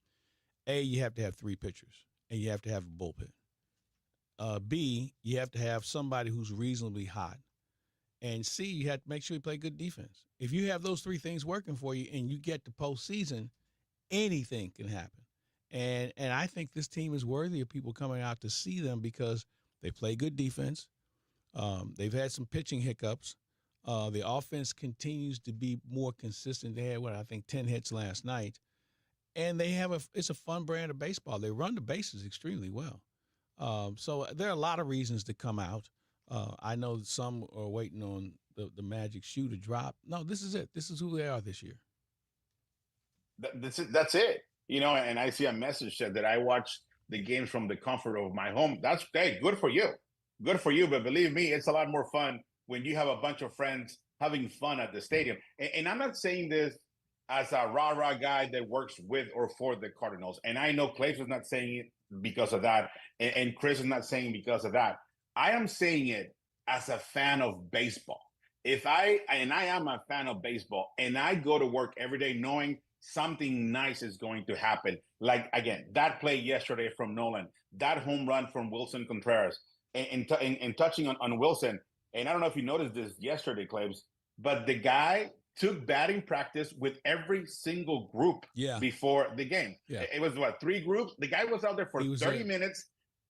A, you have to have 3 pitchers, and you have to have a bullpen. B, you have to have somebody who's reasonably hot. And C, you have to make sure you play good defense. If you have those 3 things working for you and you get to postseason, anything can happen. And I think this team is worthy of people coming out to see them because they play good defense. They've had some pitching hiccups. The offense continues to be more consistent. They had, I think 10 hits last night. And they have it's a fun brand of baseball. They run the bases extremely well. So there are a lot of reasons to come out. I know some are waiting on the magic shoe to drop. No, this is it. This is who they are this year. That's it. And I see a message that I watch the games from the comfort of my home. That's great. Good for you. Good for you. But believe me, it's a lot more fun when you have a bunch of friends having fun at the stadium. And I'm not saying this as a rah-rah guy that works with or for the Cardinals. And I know Clay is not saying it because of that. And Chris is not saying because of that. I am saying it as a fan of baseball. I am a fan of baseball, and I go to work every day knowing something nice is going to happen. Like, again, that play yesterday from Nolan, that home run from Wilson Contreras, and touching on Wilson. And I don't know if you noticed this yesterday, Claves, but the guy took batting practice with every single group before the game. Yeah. It was 3 groups? The guy was out there for 30 minutes.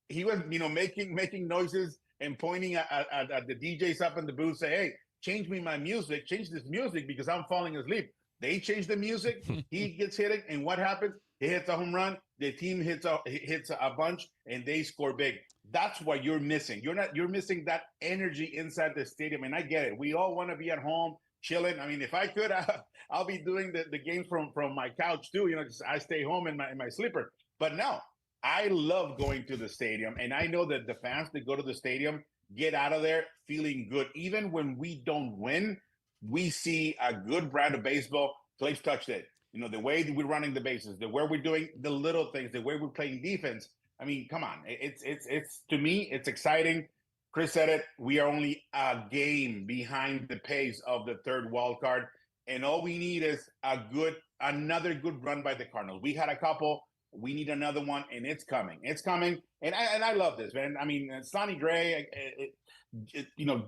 He was, making noises and pointing at the DJs up in the booth, say, hey, change this music because I'm falling asleep. They change the music. He gets hit it, and what happens? He hits a home run. The team hits a bunch, and they score big. That's what you're missing. You're missing that energy inside the stadium, and I get it. We all want to be at home chilling. I mean, if I could, I'll be doing the games from my couch too. I stay home in my sleeper. But no, I love going to the stadium, and I know that the fans that go to the stadium get out of there feeling good. Even when we don't win, we see a good brand of baseball. Clay touched it. The way that we're running the bases, the way we're doing the little things, the way we're playing defense. I mean, come on. It's to me, it's exciting. Chris said it. We are only a game behind the pace of the third wild card, and all we need is another good run by the Cardinals. We had a couple. We need another one, and it's coming. It's coming, and I love this, man. I mean, Sonny Gray.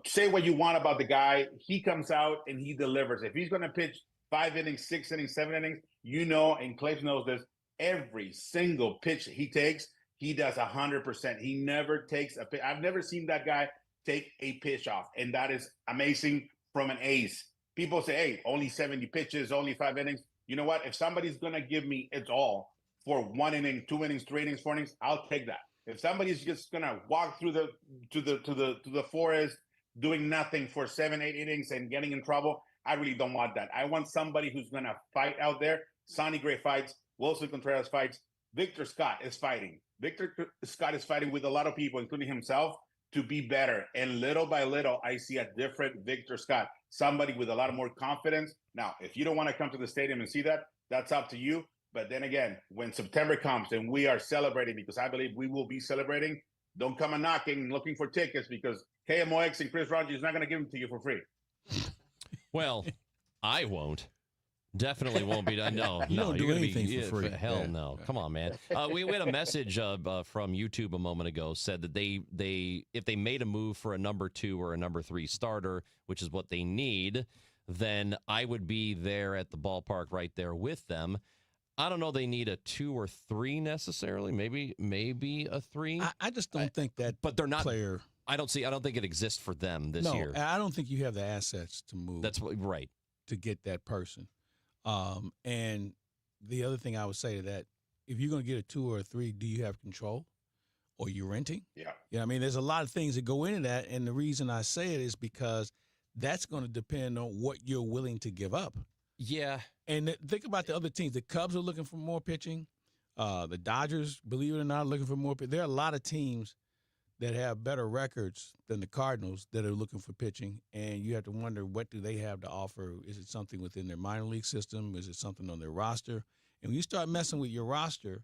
Say what you want about the guy. He comes out and he delivers. If he's going to pitch 5 innings, 6 innings, 7 innings, and Clay knows this. Every single pitch he takes, he does 100%. He never takes a pitch. I've never seen that guy take a pitch off, and that is amazing from an ace. People say, hey, only 70 pitches, only 5 innings. You know what? If somebody's going to give me its all for 1 inning, 2 innings, 3 innings, 4 innings, I'll take that. If somebody's just going to walk through to the forest doing nothing for 7, 8 innings and getting in trouble, I really don't want that. I want somebody who's going to fight out there. Sonny Gray fights. Wilson Contreras fights. Victor Scott is fighting. Victor Scott is fighting with a lot of people, including himself, to be better. And little by little, I see a different Victor Scott, somebody with a lot more confidence. Now, if you don't want to come to the stadium and see that, that's up to you. But then again, when September comes and we are celebrating, because I believe we will be celebrating, don't come a knocking looking for tickets, because KMOX and Chris Rogers is not going to give them to you for free. Well, I won't. Definitely won't be. No, you don't do anything for free. Hell no. Come on, man. We had a message from YouTube a moment ago, said that they if they made a move for a number 2 or a number 3 starter, which is what they need, then I would be there at the ballpark right there with them. I don't know. They need a 2 or 3 necessarily. Maybe a 3. I just don't think that. But they're not. Player. I don't think it exists for them this year. No, I don't think you have the assets to move. That's right. To get that person. And the other thing I would say to that, if you're going to get a 2 or a 3, do you have control, or are you renting? Yeah. I mean, there's a lot of things that go into that, and the reason I say it is because that's going to depend on what you're willing to give up. Yeah. And think about the other teams. The Cubs are looking for more pitching. The Dodgers, believe it or not, are looking for more pitching. There are a lot of teams that have better records than the Cardinals that are looking for pitching, and you have to wonder, what do they have to offer? Is it something within their minor league system? Is it something on their roster? And when you start messing with your roster,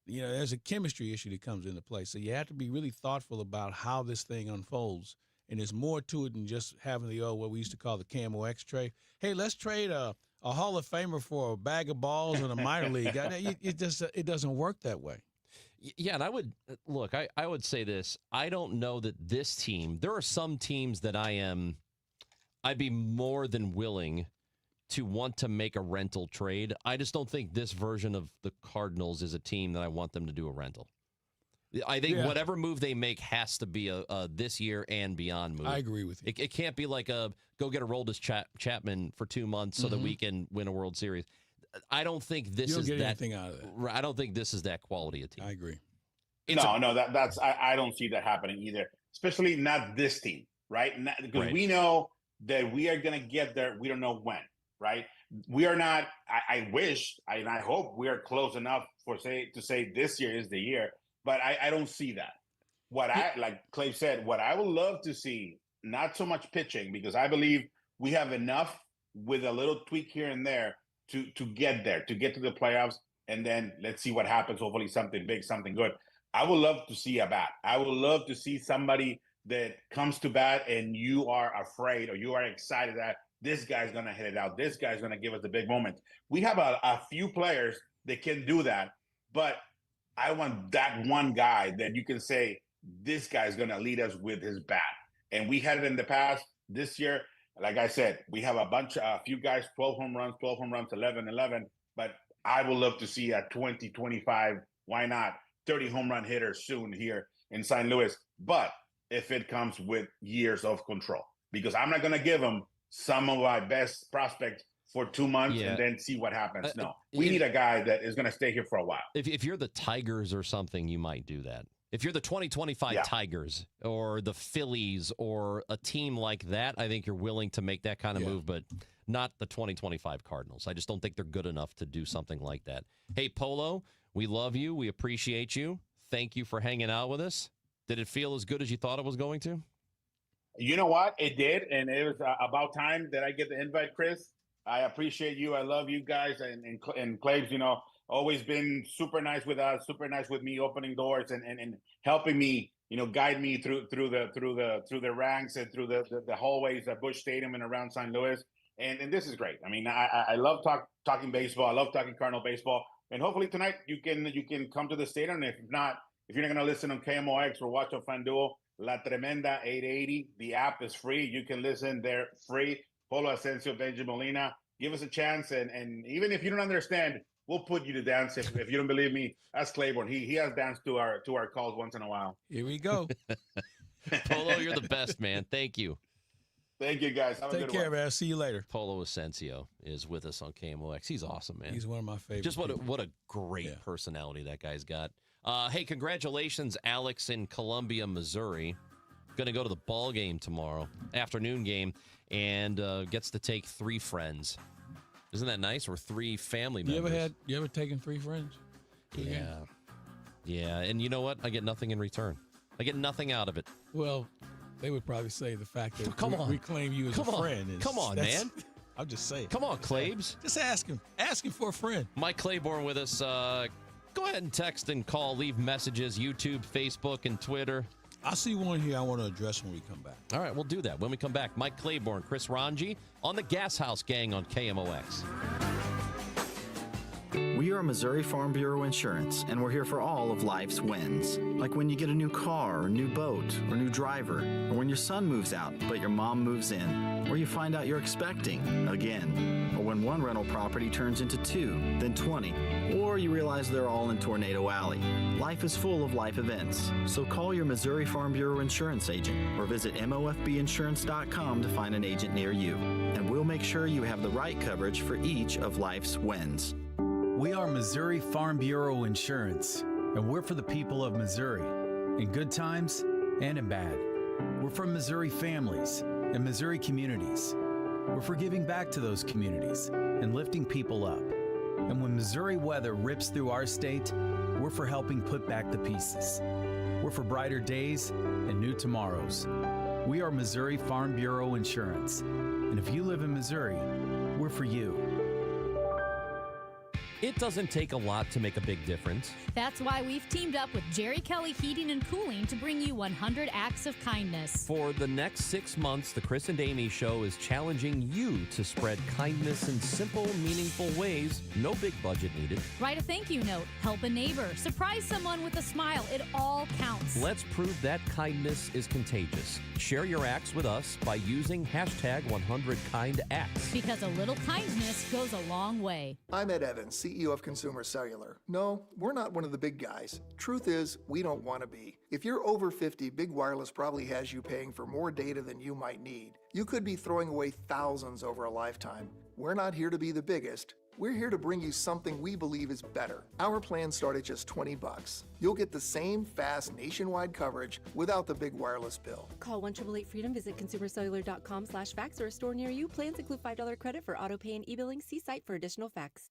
there's a chemistry issue that comes into play. So you have to be really thoughtful about how this thing unfolds. And there's more to it than just having what we used to call the KMOX trade. Hey, let's trade a Hall of Famer for a bag of balls in a minor league. It doesn't work that way. Yeah, and I would say this. I don't know that this team, there are some teams that I'd be more than willing to want to make a rental trade. I just don't think this version of the Cardinals is a team that I want them to do a rental. I think whatever move they make has to be a this year and beyond move. I agree with you. It can't be like go get a Aroldis Chapman for 2 months so that we can win a World Series. I don't think this is that. Anything out of that. I don't think this is that quality of team. I agree. I don't see that happening either. Especially not this team, right? Because we know that we are going to get there. We don't know when, right? We are not. I wish and I hope we are close enough to say this year is the year. But I don't see that. Like Clay said, what I would love to see, not so much pitching, because I believe we have enough with a little tweak here and there to get there, to get to the playoffs, and then let's see what happens. Hopefully something big, something good. I would love to see a bat. I would love to see somebody that comes to bat and you are afraid or you are excited that this guy's going to hit it out. This guy's going to give us the big moment. We have a few players that can do that, but I want that one guy that you can say, this guy's going to lead us with his bat. And we had it in the past. This year, like I said, we have a few guys, 12 home runs, 11. But I would love to see a 20, 25, why not, 30 home run hitter soon here in St. Louis. But if it comes with years of control, because I'm not going to give him some of my best prospects for 2 months and then see what happens. No, we need a guy that is going to stay here for a while. If you're the Tigers or something, you might do that. If you're the 2025 Tigers or the Phillies or a team like that, I think you're willing to make that kind of move, but not the 2025 Cardinals. I just don't think they're good enough to do something like that. Hey, Polo, we love you. We appreciate you. Thank you for hanging out with us. Did it feel as good as you thought it was going to? You know what? It did, and it was about time that I get the invite, Chris. I appreciate you. I love you guys. And Claves, always been super nice with us, super nice with me, opening doors and helping me, guide me through the ranks and through the hallways at Busch Stadium and around St. Louis. And this is great. I mean, I love talking baseball. I love talking Cardinal baseball. And hopefully tonight you can come to the stadium. And if not going to listen on KMOX or watch on FanDuel, La Tremenda 880. The app is free. You can listen there free. Polo Asensio, Benji Molina. Give us a chance. And even if you don't understand, we'll put you to dance. If you don't believe me, ask Claiborne. He has danced to our calls once in a while. Here we go. Polo, you're the best, man. Thank you. Thank you, guys. Have a Take good care, one. man. I'll see you later. Polo Asensio is with us on KMOX. He's awesome, man. He's one of my favorites. Just what a great personality that guy's got. Hey, congratulations, Alex in Columbia, Missouri. Going to go to the ball game tomorrow, afternoon game, and gets to take 3 friends. Isn't that nice? Or 3 family members. You ever taken 3 friends? Yeah. And you know what? I get nothing in return. I get nothing out of it. Well, they would probably say the fact that we claim you as Come a on. friend. Come on, man. I'll just say it. Come on, Claves. Just ask him. Ask him for a friend. Mike Claiborne with us. Go ahead and text and call. Leave messages. YouTube, Facebook, and Twitter. I see one here I want to address when we come back. All right, we'll do that when we come back. Mike Claiborne, Chris Ranji on the Gashouse Gang on KMOX. We are Missouri Farm Bureau Insurance, and we're here for all of life's wins. Like when you get a new car, or new boat, or new driver, or when your son moves out, but your mom moves in, or you find out you're expecting again, or when one rental property turns into 2, then 20, or you realize they're all in Tornado Alley. Life is full of life events, so call your Missouri Farm Bureau Insurance agent or visit mofbinsurance.com to find an agent near you, and we'll make sure you have the right coverage for each of life's wins. We are Missouri Farm Bureau Insurance, and we're for the people of Missouri, in good times and in bad. We're for Missouri families and Missouri communities. We're for giving back to those communities and lifting people up. And when Missouri weather rips through our state, we're for helping put back the pieces. We're for brighter days and new tomorrows. We are Missouri Farm Bureau Insurance, and if you live in Missouri, we're for you. It doesn't take a lot to make a big difference. That's why we've teamed up with Jerry Kelly Heating and Cooling to bring you 100 acts of kindness. For the next 6 months, the Chris and Amy Show is challenging you to spread kindness in simple, meaningful ways. No big budget needed. Write a thank you note, help a neighbor, surprise someone with a smile. It all counts. Let's prove that kindness is contagious. Share your acts with us by using hashtag 100KindActs. Because a little kindness goes a long way. I'm Ed Evans, CEO of Consumer Cellular. No, we're not one of the big guys. Truth is, we don't want to be. If you're over 50, Big Wireless probably has you paying for more data than you might need. You could be throwing away thousands over a lifetime. We're not here to be the biggest. We're here to bring you something we believe is better. Our plans start at just $20. You'll get the same fast nationwide coverage without the big wireless bill. Call 1-888-FREEDOM, visit consumercellular.com/facts or a store near you. Plans include $5 credit for auto pay and e-billing. See site for additional facts.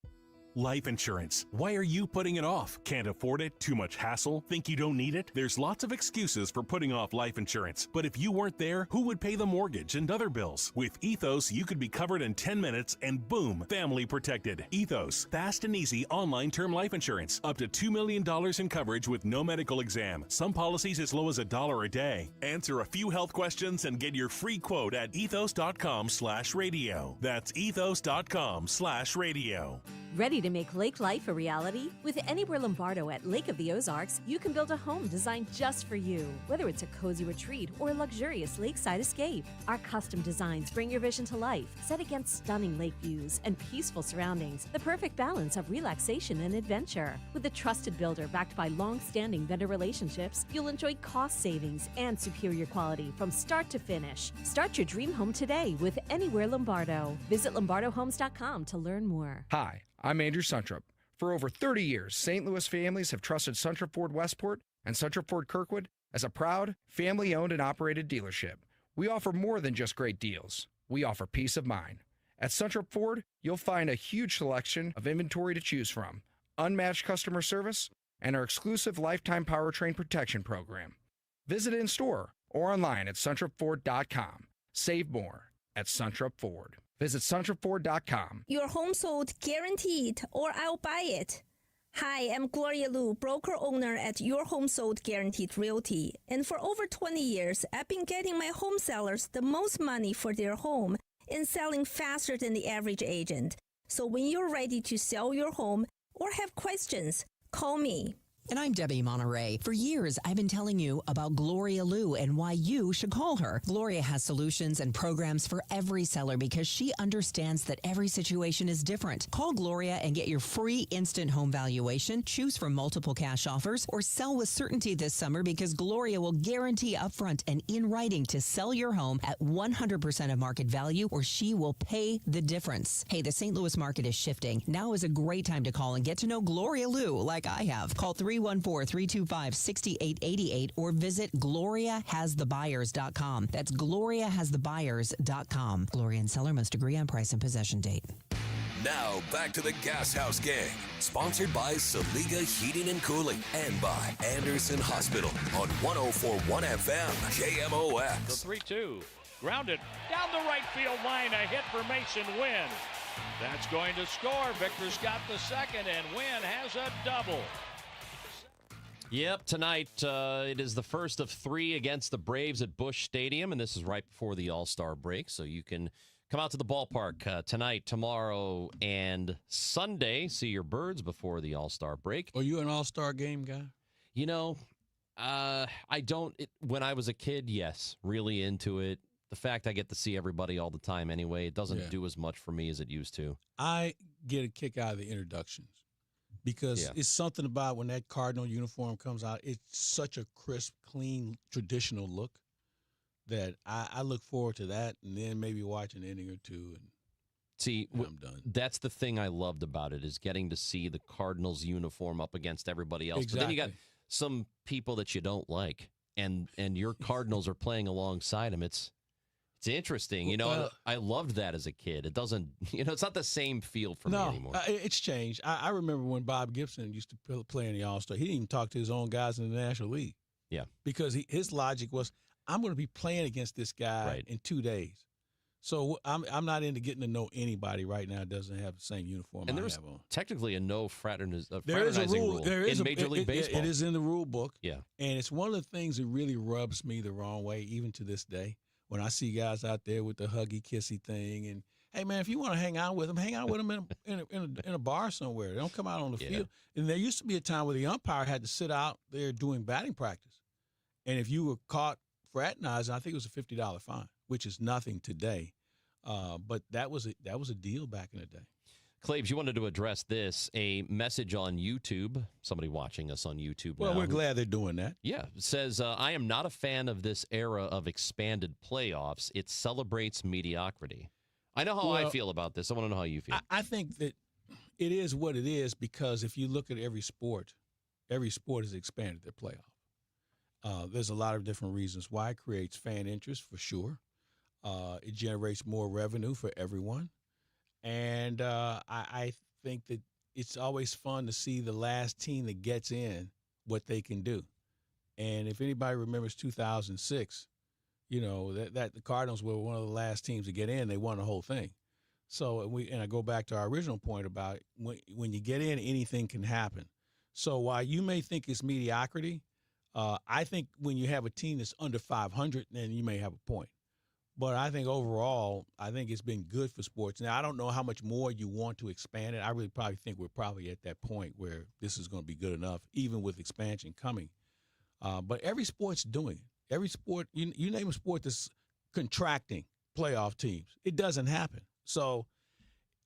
Life insurance. Why are you putting it off? Can't afford it? Too much hassle? Think you don't need it? There's lots of excuses for putting off life insurance. But if you weren't there, who would pay the mortgage and other bills? With Ethos, you could be covered in 10 minutes and boom, family protected. Ethos, fast and easy online term life insurance. Up to $2 million in coverage with no medical exam. Some policies as low as $1 a day. Answer a few health questions and get your free quote at ethos.com/radio. That's ethos.com/radio. Ready to make lake life a reality? With Anywhere Lombardo at Lake of the Ozarks, you can build a home designed just for you. Whether it's a cozy retreat or a luxurious lakeside escape, our custom designs bring your vision to life, set against stunning lake views and peaceful surroundings. The perfect balance of relaxation and adventure. With a trusted builder backed by long-standing vendor relationships, you'll enjoy cost savings and superior quality from start to finish. Start your dream home today with Anywhere Lombardo. Visit lombardohomes.com to learn more. Hi, I'm Andrew Suntrup. For over 30 years, St. Louis families have trusted Suntrup Ford Westport and Suntrup Ford Kirkwood as a proud, family-owned and operated dealership. We offer more than just great deals. We offer peace of mind. At Suntrup Ford, you'll find a huge selection of inventory to choose from, unmatched customer service, and our exclusive lifetime powertrain protection program. Visit in-store or online at suntrupford.com. Save more at Suntrup Ford. Visit CentralFord.com. Your home sold guaranteed, or I'll buy it. Hi, I'm Gloria Liu, broker-owner at Your Home Sold Guaranteed Realty. And for over 20 years, I've been getting my home sellers the most money for their home and selling faster than the average agent. So when you're ready to sell your home or have questions, call me. And I'm Debbie Monterey. For years, I've been telling you about Gloria Liu and why you should call her. Gloria has solutions and programs for every seller because she understands that every situation is different. Call Gloria and get your free instant home valuation, choose from multiple cash offers, or sell with certainty this summer because Gloria will guarantee upfront and in writing to sell your home at 100% of market value, or she will pay the difference. Hey, the St. Louis market is shifting. Now is a great time to call and get to know Gloria Liu like I have. Call 314-325-6888 or visit GloriaHasTheBuyers.com. That's GloriaHasTheBuyers.com. Gloria and seller must agree on price and possession date. Now back to the Gashouse Gang, sponsored by Saliga Heating and Cooling and by Anderson Hospital on 104.1 FM KMOX. The 3-2, grounded down the right field line, a hit for Mason Wynn. That's going to score. Victor's got the second, and Wynn has a double. Yep, tonight it is the first of 3 against the Braves at Busch Stadium, and this is right before the All-Star break, so you can come out to the ballpark tonight, tomorrow, and Sunday. See your Birds before the All-Star break. Are you an All-Star game guy? You know, I don't. When I was a kid, yes, really into it. The fact I get to see everybody all the time anyway, it doesn't do as much for me as it used to. I get a kick out of the introductions. Because it's something about when that Cardinal uniform comes out, it's such a crisp, clean, traditional look that I look forward to that, and then maybe watch an inning or two. And see, I'm done. That's the thing I loved about it, is getting to see the Cardinals uniform up against everybody else. Exactly. But then you got some people that you don't like, and your Cardinals are playing alongside them. It's interesting. You know, I loved that as a kid. It doesn't, it's not the same feel for me anymore. It's changed. I remember when Bob Gibson used to play in the All-Star. He didn't even talk to his own guys in the National League. Yeah. Because his logic was, I'm going to be playing against this guy in 2 days. So I'm not into getting to know anybody right now that doesn't have the same uniform and I there's have on. technically a no fraternizing There is a rule. rule There is in Major League Baseball. It is in the rule book. Yeah. And it's one of the things that really rubs me the wrong way, even to this day. When I see guys out there with the huggy kissy thing, and hey man, if you want to hang out with them in a bar somewhere. They don't come out on the field. And there used to be a time where the umpire had to sit out there doing batting practice, and if you were caught fraternizing, I think it was a $50 fine, which is nothing today. But that was a deal back in the day. Claves, you wanted to address this, a message on YouTube, somebody watching us on YouTube Well, now. we're glad they're doing that. Yeah, it says, I am not a fan of this era of expanded playoffs. It celebrates mediocrity. I know how I feel about this. I want to know how you feel. I think that it is what it is because if you look at every sport has expanded their playoff. There's a lot of different reasons why. It creates fan interest, for sure. It generates more revenue for everyone. And I think that it's always fun to see the last team that gets in what they can do. And if anybody remembers 2006, that the Cardinals were one of the last teams to get in. They won the whole thing. So I go back to our original point about when you get in, anything can happen. So while you may think it's mediocrity, I think when you have a team that's under 500, then you may have a point. But I think overall, I think it's been good for sports. Now, I don't know how much more you want to expand it. I really probably think we're probably at that point where this is going to be good enough, even with expansion coming. But every sport's doing it. Every sport, you name a sport that's contracting playoff teams. It doesn't happen. So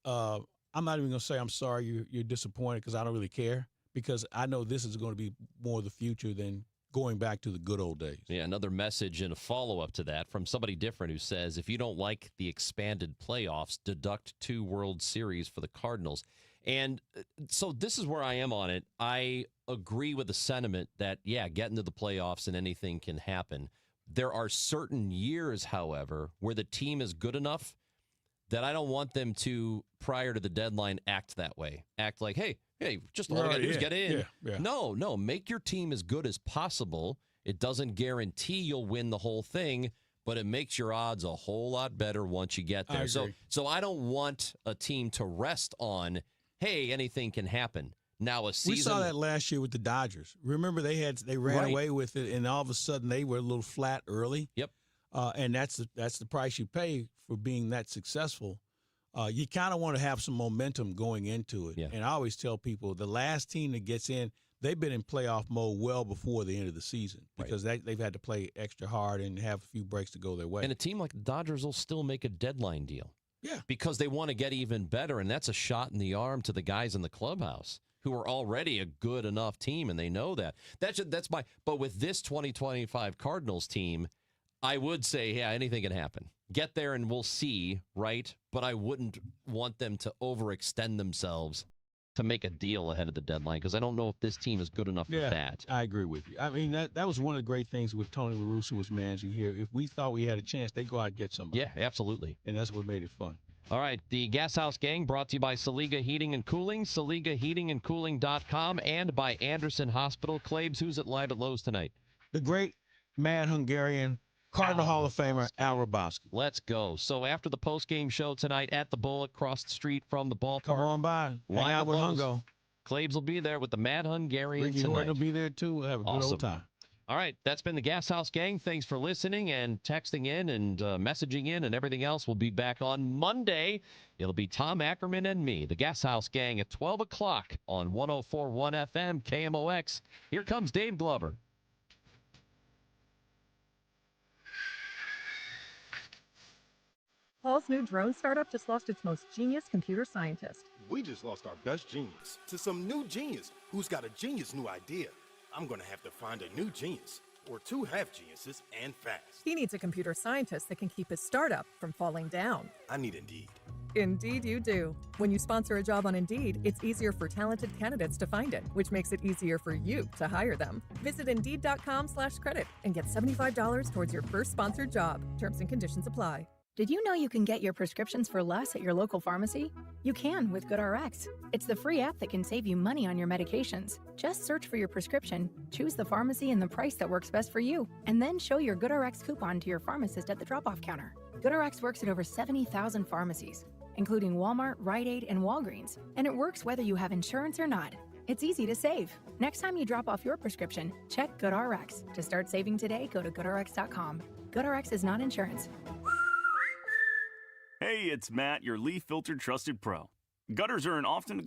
I'm not even going to say I'm sorry you're disappointed because I don't really care, because I know this is going to be more the future than going back to the good old days. Yeah, another message and a follow-up to that from somebody different who says, if you don't like the expanded playoffs, deduct 2 World Series for the Cardinals. And so this is where I am on it. I agree with the sentiment that, get into the playoffs and anything can happen. There are certain years, however, where the team is good enough that I don't want them to, prior to the deadline, act that way. Act like, hey, just all we got to do is get in. Yeah. No, make your team as good as possible. It doesn't guarantee you'll win the whole thing, but it makes your odds a whole lot better once you get there. So I don't want a team to rest on, hey, anything can happen. Now a season. We saw that last year with the Dodgers. Remember they ran away with it, and all of a sudden they were a little flat early. Yep. And that's the price you pay for being that successful. You kind of want to have some momentum going into it. Yeah. And I always tell people the last team that gets in, they've been in playoff mode well before the end of the season because they've had to play extra hard and have a few breaks to go their way. And a team like the Dodgers will still make a deadline deal. Yeah. Because they want to get even better, and that's a shot in the arm to the guys in the clubhouse who are already a good enough team, and they know that. But with this 2025 Cardinals team, I would say, yeah, anything can happen. Get there and we'll see, right? But I wouldn't want them to overextend themselves to make a deal ahead of the deadline because I don't know if this team is good enough for that. I agree with you. I mean, that was one of the great things with Tony La Russa was managing here. If we thought we had a chance, they go out and get somebody. Yeah, absolutely. And that's what made it fun. All right, the Gashouse Gang brought to you by Saliga Heating and Cooling, SaligaHeatingandCooling.com, and by Anderson Hospital. Claibs, who's at Live at Lowe's tonight? The great Mad Hungarian Cardinal Hall of Famer Al Rabowski. Let's go. So after the post-game show tonight at the Bull across the street from the ballpark. Come on by. Hang out with Hungo. Claibs will be there with the Mad Hungarian Ricky tonight. Horton will be there too. We'll have a good old time. All right, that's been the Gashouse Gang. Thanks for listening and texting in and messaging in and everything else. We'll be back on Monday. It'll be Tom Ackerman and me, the Gashouse Gang, at 12 o'clock on 104.1 FM KMOX. Here comes Dave Glover. Paul's new drone startup just lost its most genius computer scientist. We just lost our best genius to some new genius who's got a genius new idea. I'm going to have to find a new genius, or two have geniuses, and fast. He needs a computer scientist that can keep his startup from falling down. I need Indeed. Indeed you do. When you sponsor a job on Indeed, it's easier for talented candidates to find it, which makes it easier for you to hire them. Visit Indeed.com/credit and get $75 towards your first sponsored job. Terms and conditions apply. Did you know you can get your prescriptions for less at your local pharmacy? You can with GoodRx. It's the free app that can save you money on your medications. Just search for your prescription, choose the pharmacy and the price that works best for you, and then show your GoodRx coupon to your pharmacist at the drop-off counter. GoodRx works at over 70,000 pharmacies, including Walmart, Rite Aid, and Walgreens, and it works whether you have insurance or not. It's easy to save. Next time you drop off your prescription, check GoodRx. To start saving today, go to GoodRx.com. GoodRx is not insurance. Hey, it's Matt, your leaf filter trusted pro. Gutters are an often